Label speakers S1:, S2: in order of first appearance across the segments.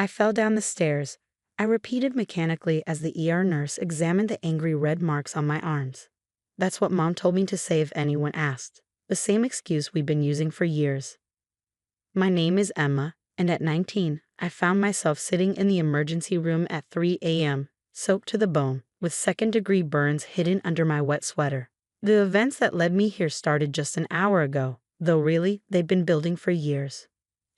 S1: I fell down the stairs, I repeated mechanically as the ER nurse examined the angry red marks on my arms. That's what Mom told me to say if anyone asked. The same excuse we've been using for years. My name is Emma, and at 19, I found myself sitting in the emergency room at 3 a.m., soaked to the bone, with second-degree burns hidden under my wet sweater. The events that led me here started just an hour ago, though really, they've been building for years.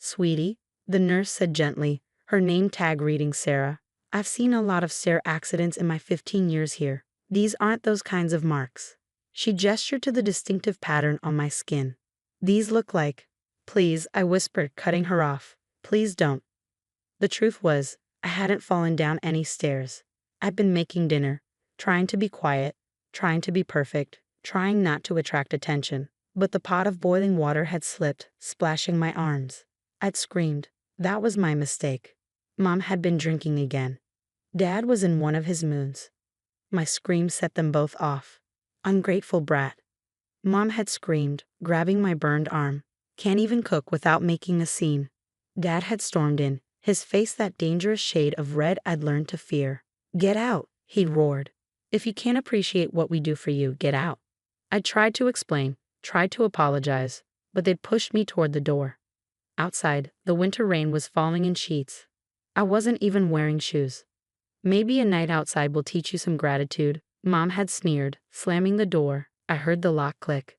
S1: Sweetie, the nurse said gently, her name tag reading Sarah. I've seen a lot of stair accidents in my 15 years here. These aren't those kinds of marks. She gestured to the distinctive pattern on my skin. These look like... Please, I whispered, cutting her off. Please don't. The truth was, I hadn't fallen down any stairs. I'd been making dinner, trying to be quiet, trying to be perfect, trying not to attract attention. But the pot of boiling water had slipped, splashing my arms. I'd screamed. That was my mistake. Mom had been drinking again. Dad was in one of his moods. My scream set them both off. Ungrateful brat. Mom had screamed, grabbing my burned arm. Can't even cook without making a scene. Dad had stormed in, his face that dangerous shade of red I'd learned to fear. Get out, he'd roared. If you can't appreciate what we do for you, get out. I tried to explain, tried to apologize, but they'd pushed me toward the door. Outside, the winter rain was falling in sheets. I wasn't even wearing shoes. Maybe a night outside will teach you some gratitude, Mom had sneered, slamming the door. I heard the lock click.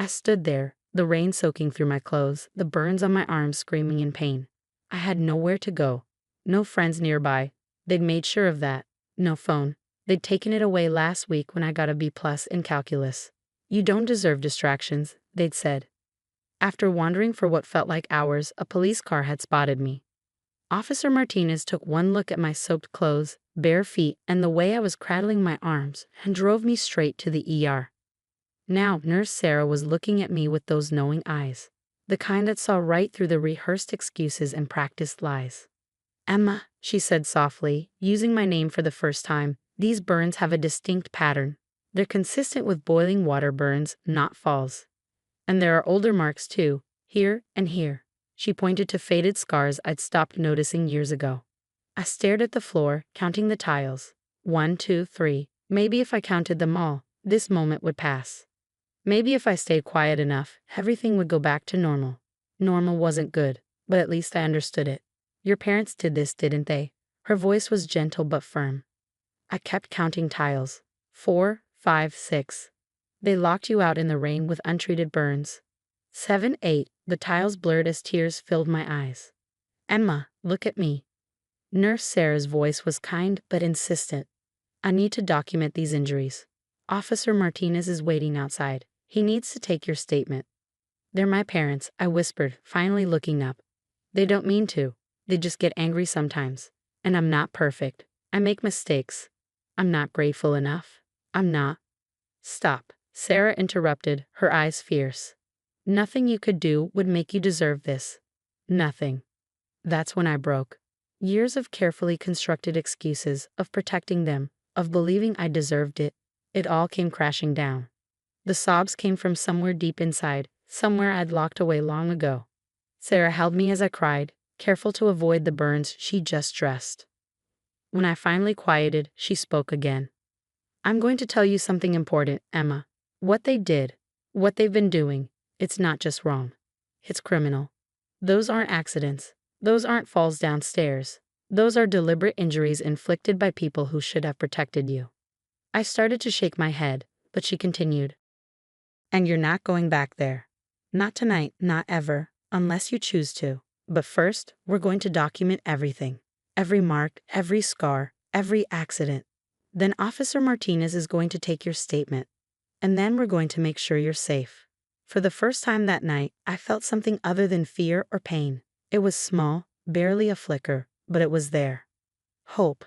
S1: I stood there, the rain soaking through my clothes, the burns on my arms screaming in pain. I had nowhere to go. No friends nearby. They'd made sure of that. No phone. They'd taken it away last week when I got a B+ in calculus. You don't deserve distractions, they'd said. After wandering for what felt like hours, a police car had spotted me. Officer Martinez took one look at my soaked clothes, bare feet, and the way I was cradling my arms, and drove me straight to the ER. Now, Nurse Sarah was looking at me with those knowing eyes, the kind that saw right through the rehearsed excuses and practiced lies. Emma, she said softly, using my name for the first time, these burns have a distinct pattern. They're consistent with boiling water burns, not falls. And there are older marks too, here and here. She pointed to faded scars I'd stopped noticing years ago. I stared at the floor, counting the tiles. 1, 2, 3. Maybe if I counted them all, this moment would pass. Maybe if I stayed quiet enough, everything would go back to normal. Normal wasn't good, but at least I understood it. Your parents did this, didn't they? Her voice was gentle but firm. I kept counting tiles. 4, 5, 6. They locked you out in the rain with untreated burns. 7, 8. The tiles blurred as tears filled my eyes. Emma, look at me. Nurse Sarah's voice was kind but insistent. I need to document these injuries. Officer Martinez is waiting outside. He needs to take your statement. They're my parents, I whispered, finally looking up. They don't mean to. They just get angry sometimes. And I'm not perfect. I make mistakes. I'm not grateful enough. I'm not. Stop, Sarah interrupted, her eyes fierce. Nothing you could do would make you deserve this. Nothing. That's when I broke. Years of carefully constructed excuses, of protecting them, of believing I deserved it. It all came crashing down. The sobs came from somewhere deep inside, somewhere I'd locked away long ago. Sarah held me as I cried, careful to avoid the burns she'd just dressed. When I finally quieted, she spoke again. I'm going to tell you something important, Emma. What they did, what they've been doing, it's not just wrong. It's criminal. Those aren't accidents. Those aren't falls downstairs. Those are deliberate injuries inflicted by people who should have protected you. I started to shake my head, but she continued. And you're not going back there. Not tonight, not ever, unless you choose to. But first, we're going to document everything. Every mark, every scar, every accident. Then Officer Martinez is going to take your statement. And then we're going to make sure you're safe. For the first time that night, I felt something other than fear or pain. It was small, barely a flicker, but it was there. Hope.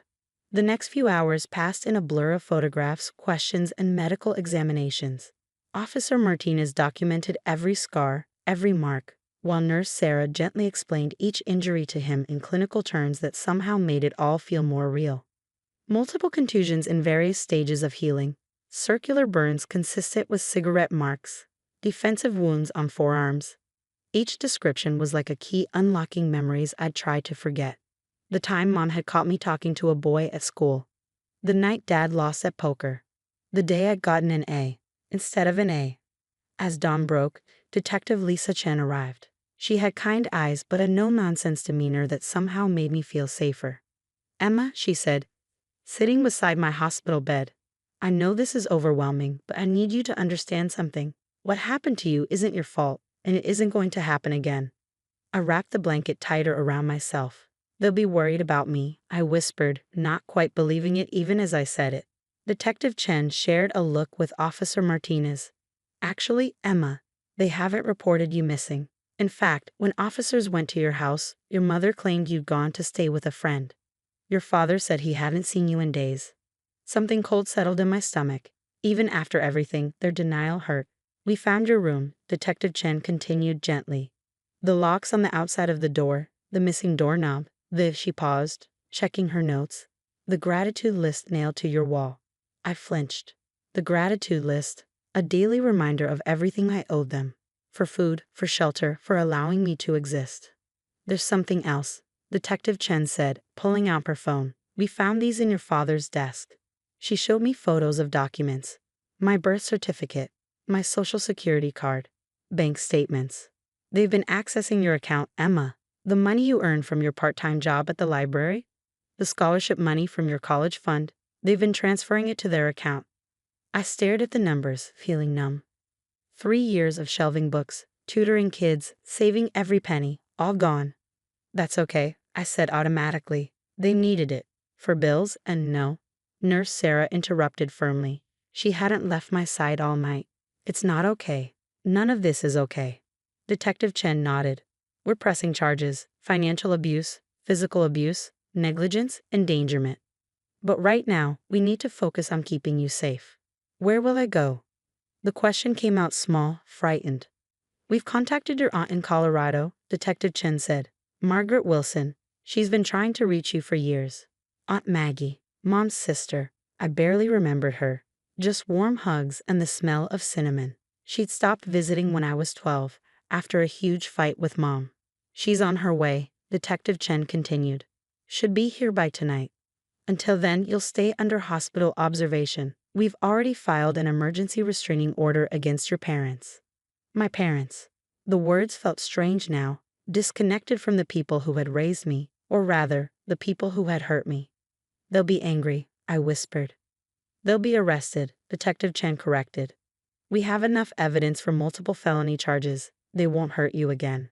S1: The next few hours passed in a blur of photographs, questions, and medical examinations. Officer Martinez documented every scar, every mark, while Nurse Sarah gently explained each injury to him in clinical terms that somehow made it all feel more real. Multiple contusions in various stages of healing, circular burns consistent with cigarette marks, defensive wounds on forearms. Each description was like a key unlocking memories I'd tried to forget. The time Mom had caught me talking to a boy at school. The night Dad lost at poker. The day I'd gotten an A instead of an A. As dawn broke, Detective Lisa Chen arrived. She had kind eyes but a no-nonsense demeanor that somehow made me feel safer. "Emma," she said, sitting beside my hospital bed. "I know this is overwhelming, but I need you to understand something. What happened to you isn't your fault, and it isn't going to happen again." I wrapped the blanket tighter around myself. "They'll be worried about me," I whispered, not quite believing it even as I said it. Detective Chen shared a look with Officer Martinez. "Actually, Emma, they haven't reported you missing. In fact, when officers went to your house, your mother claimed you'd gone to stay with a friend. Your father said he hadn't seen you in days." Something cold settled in my stomach. Even after everything, their denial hurt. "We found your room," Detective Chen continued gently. "The locks on the outside of the door, the missing doorknob, she paused, checking her notes. "The gratitude list nailed to your wall." I flinched. The gratitude list, a daily reminder of everything I owed them. For food, for shelter, for allowing me to exist. "There's something else," Detective Chen said, pulling out her phone. "We found these in your father's desk." She showed me photos of documents. My birth certificate, my social security card, bank statements. "They've been accessing your account, Emma. The money you earned from your part-time job at the library, the scholarship money from your college fund, they've been transferring it to their account." I stared at the numbers, feeling numb. 3 years of shelving books, tutoring kids, saving every penny, all gone. "That's okay," I said automatically. "They needed it. For bills, and no." Nurse Sarah interrupted firmly. She hadn't left my side all night. "It's not okay. None of this is okay." Detective Chen nodded. "We're pressing charges: financial abuse, physical abuse, negligence, endangerment. But right now, we need to focus on keeping you safe." "Where will I go?" The question came out small, frightened. "We've contacted your aunt in Colorado," Detective Chen said. "Margaret Wilson. She's been trying to reach you for years." Aunt Maggie, Mom's sister. I barely remembered her. Just warm hugs and the smell of cinnamon. She'd stopped visiting when I was 12, after a huge fight with Mom. "She's on her way," Detective Chen continued. "Should be here by tonight. Until then, you'll stay under hospital observation. We've already filed an emergency restraining order against your parents." My parents. The words felt strange now, disconnected from the people who had raised me, or rather, the people who had hurt me. "They'll be angry," I whispered. "They'll be arrested," Detective Chen corrected. "We have enough evidence for multiple felony charges. They won't hurt you again."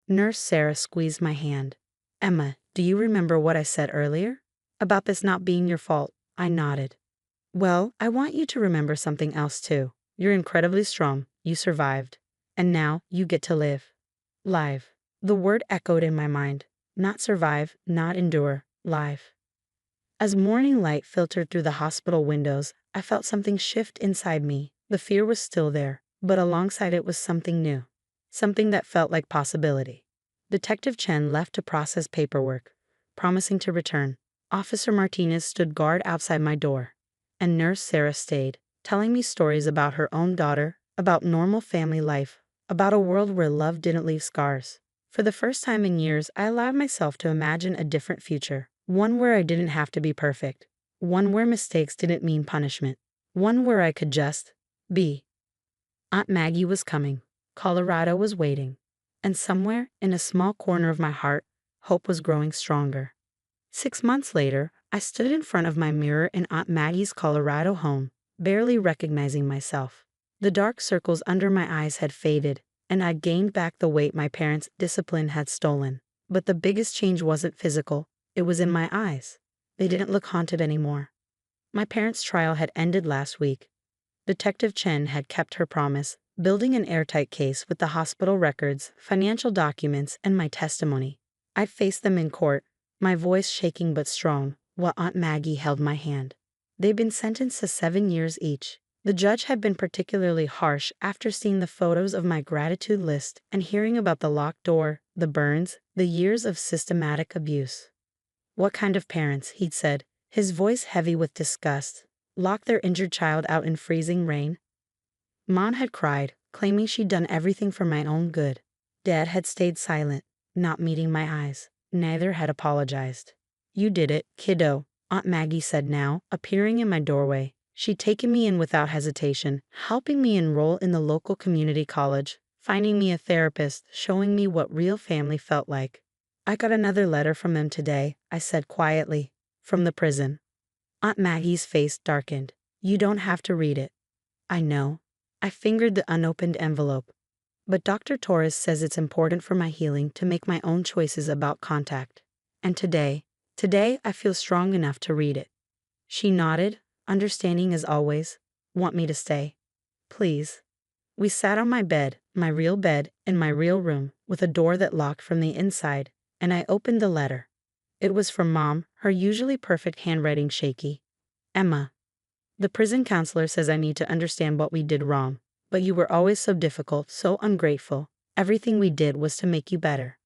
S1: Nurse Sarah squeezed my hand. "Emma, do you remember what I said earlier? About this not being your fault?" I nodded. "Well, I want you to remember something else too. You're incredibly strong. You survived. And now, you get to live." Live. The word echoed in my mind. Not survive, not endure, live. As morning light filtered through the hospital windows, I felt something shift inside me. The fear was still there, but alongside it was something new. Something that felt like possibility. Detective Chen left to process paperwork, promising to return. Officer Martinez stood guard outside my door. And Nurse Sarah stayed, telling me stories about her own daughter, about normal family life, about a world where love didn't leave scars. For the first time in years, I allowed myself to imagine a different future. One where I didn't have to be perfect. One where mistakes didn't mean punishment. One where I could just be. Aunt Maggie was coming. Colorado was waiting. And somewhere, in a small corner of my heart, hope was growing stronger. 6 months later, I stood in front of my mirror in Aunt Maggie's Colorado home, barely recognizing myself. The dark circles under my eyes had faded, and I'd gained back the weight my parents' discipline had stolen. But the biggest change wasn't physical. It was in my eyes. They didn't look haunted anymore. My parents' trial had ended last week. Detective Chen had kept her promise, building an airtight case with the hospital records, financial documents, and my testimony. I faced them in court, my voice shaking but strong, while Aunt Maggie held my hand. They'd been sentenced to 7 years each. The judge had been particularly harsh after seeing the photos of my gratitude list and hearing about the locked door, the burns, the years of systematic abuse. "What kind of parents," he'd said, his voice heavy with disgust, "lock their injured child out in freezing rain?" Mom had cried, claiming she'd done everything for my own good. Dad had stayed silent, not meeting my eyes, Neither had apologized. You did it, kiddo, Aunt Maggie said now, appearing in my doorway. She'd taken me in without hesitation, helping me enroll in the local community college, finding me a therapist, showing me what real family felt like. I got another letter from them today, I said quietly. From the prison. Aunt Maggie's face darkened. You don't have to read it. I know. I fingered the unopened envelope. But Dr. Torres says it's important for my healing to make my own choices about contact. And today I feel strong enough to read it. She nodded, understanding as always. Want me to stay? Please. We sat on my bed, my real bed, in my real room, with a door that locked from the inside, and I opened the letter. It was from Mom, her usually perfect handwriting shaky. Emma. The prison counselor says I need to understand what we did wrong, but you were always so difficult, so ungrateful. Everything we did was to make you better.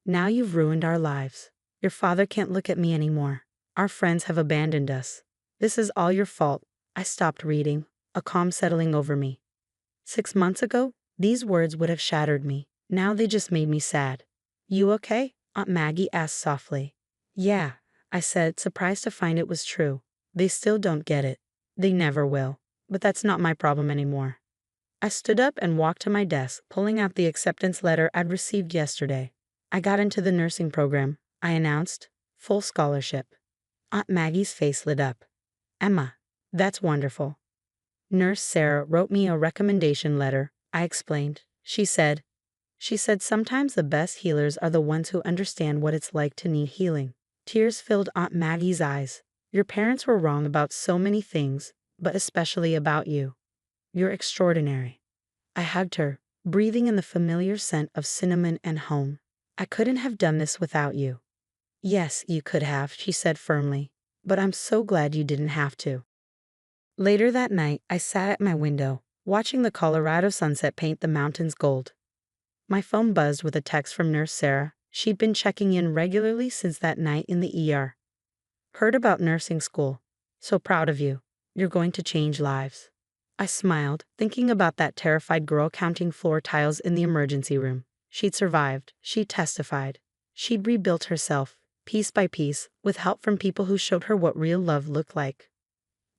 S1: Now you've ruined our lives. Your father can't look at me anymore. Our friends have abandoned us. This is all your fault. I stopped reading, a calm settling over me. 6 months ago, these words would have shattered me. Now they just made me sad. You okay? Aunt Maggie asked softly. Yeah, I said, surprised to find it was true. They still don't get it. They never will. But that's not my problem anymore. I stood up and walked to my desk, pulling out the acceptance letter I'd received yesterday. I got into the nursing program, I announced. Full scholarship. Aunt Maggie's face lit up. Emma, that's wonderful. Nurse Sarah wrote me a recommendation letter, I explained. She said sometimes the best healers are the ones who understand what it's like to need healing. Tears filled Aunt Maggie's eyes. Your parents were wrong about so many things, but especially about you. You're extraordinary. I hugged her, breathing in the familiar scent of cinnamon and home. I couldn't have done this without you. Yes, you could have, she said firmly, but I'm so glad you didn't have to. Later that night, I sat at my window, watching the Colorado sunset paint the mountains gold. My phone buzzed with a text from Nurse Sarah. She'd been checking in regularly since that night in the ER. Heard about nursing school. So proud of you. You're going to change lives. I smiled, thinking about that terrified girl counting floor tiles in the emergency room. She'd survived. She'd testified. She'd rebuilt herself, piece by piece, with help from people who showed her what real love looked like.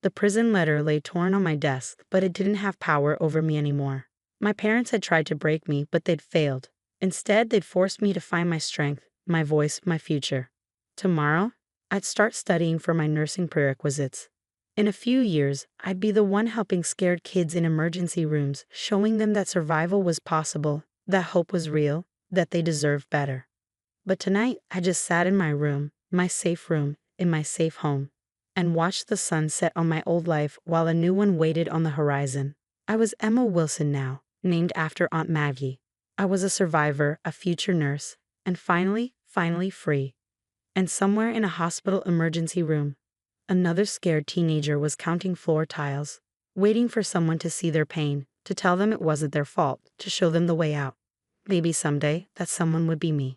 S1: The prison letter lay torn on my desk, but it didn't have power over me anymore. My parents had tried to break me, but they'd failed. Instead, they'd forced me to find my strength, my voice, my future. Tomorrow, I'd start studying for my nursing prerequisites. In a few years, I'd be the one helping scared kids in emergency rooms, showing them that survival was possible, that hope was real, that they deserved better. But tonight, I just sat in my room, my safe room, in my safe home, and watched the sun set on my old life while a new one waited on the horizon. I was Emma Wilson now, named after Aunt Maggie. I was a survivor, a future nurse, and finally free. And somewhere in a hospital emergency room, another scared teenager was counting floor tiles, waiting for someone to see their pain, to tell them it wasn't their fault, to show them the way out. Maybe someday that someone would be me.